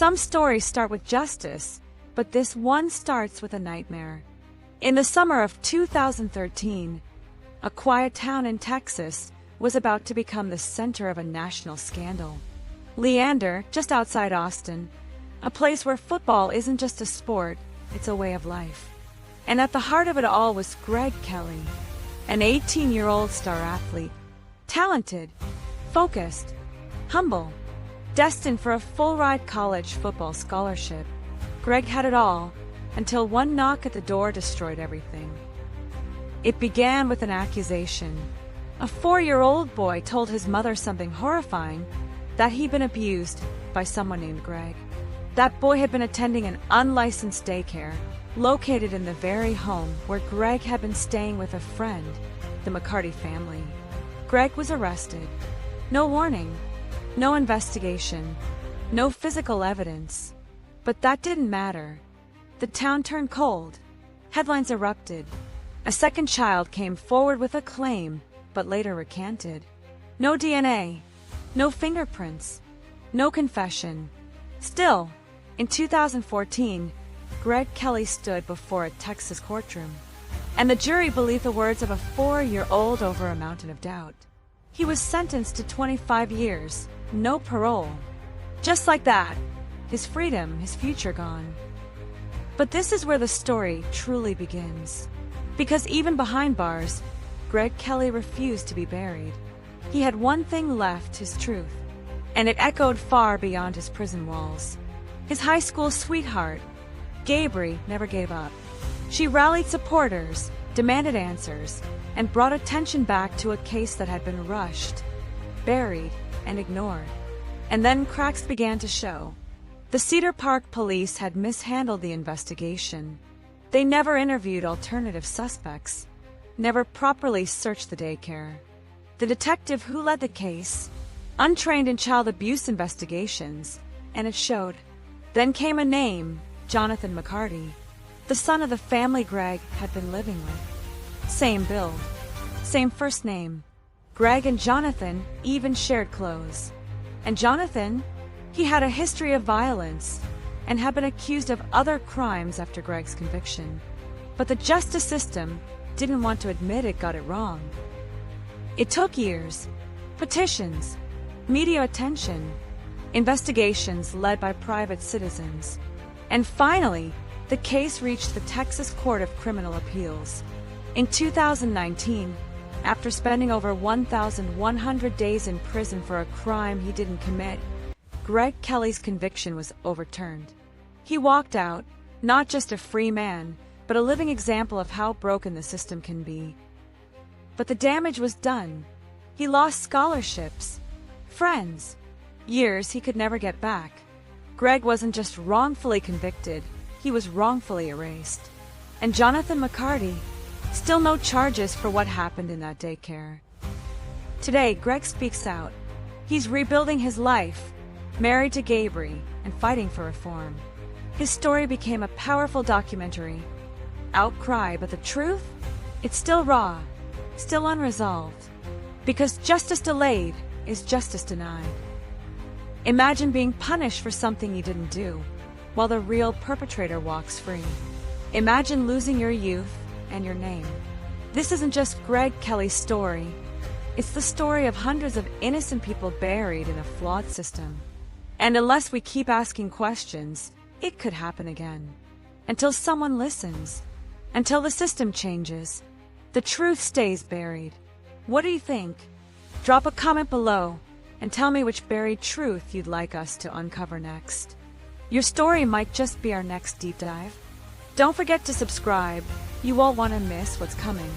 Some stories start with justice, but this one starts with a nightmare. In the summer of 2013, a quiet town in Texas was about to become the center of a national scandal. Leander, just outside Austin, a place where football isn't just a sport, it's a way of life. And at the heart of it all was Greg Kelley, an 18-year-old star athlete, talented, focused, humble, destined for a full-ride college football scholarship. Greg had it all, until one knock at the door destroyed everything. It began with an accusation. A 4-year-old boy told his mother something horrifying, that he'd been abused by someone named Greg. That boy had been attending an unlicensed daycare, located in the very home where Greg had been staying with a friend, the McCarty family. Greg was arrested. No warning, no investigation, no physical evidence. But that didn't matter. The town turned cold. Headlines erupted. A second child came forward with a claim, but later recanted. No DNA, no fingerprints, no confession. Still, in 2014, Greg Kelley stood before a Texas courtroom, and the jury believed the words of a 4-year-old over a mountain of doubt. He was sentenced to 25 years, no parole. Just like that, his freedom, his future gone. But this is where the story truly begins. Because even behind bars, Greg Kelley refused to be buried. He had one thing left, his truth, and it echoed far beyond his prison walls. His high school sweetheart, Gabri, never gave up. She rallied supporters, demanded answers, and brought attention back to a case that had been rushed, buried, and ignored. And then cracks began to show. The Cedar Park police had mishandled the investigation. They never interviewed alternative suspects, never properly searched the daycare. The detective who led the case, untrained in child abuse investigations, and it showed. Then came a name, Jonathan McCarty, the son of the family Greg had been living with. Same build, same first name. Greg and Jonathan even shared clothes. And Jonathan, he had a history of violence and had been accused of other crimes after Greg's conviction. But the justice system didn't want to admit it got it wrong. It took years, petitions, media attention, investigations led by private citizens. And finally, the case reached the Texas Court of Criminal Appeals. In 2019, after spending over 1,100 days in prison for a crime he didn't commit, Greg Kelley's conviction was overturned. He walked out, not just a free man, but a living example of how broken the system can be. But the damage was done. He lost scholarships, friends, years he could never get back. Greg wasn't just wrongfully convicted, he was wrongfully erased. And Jonathan McCarty, still no charges for what happened in that daycare. Today, Greg speaks out. He's rebuilding his life, married to Gabri, and fighting for reform. His story became a powerful documentary, Outcry, but the truth? It's still raw, still unresolved. Because justice delayed is justice denied. Imagine being punished for something you didn't do, while the real perpetrator walks free. Imagine losing your youth and your name. This isn't just Greg Kelley's story. It's the story of hundreds of innocent people buried in a flawed system. And unless we keep asking questions, it could happen again. Until someone listens. Until the system changes. The truth stays buried. What do you think? Drop a comment below and tell me which buried truth you'd like us to uncover next. Your story might just be our next deep dive. Don't forget to subscribe. You won't want to miss what's coming.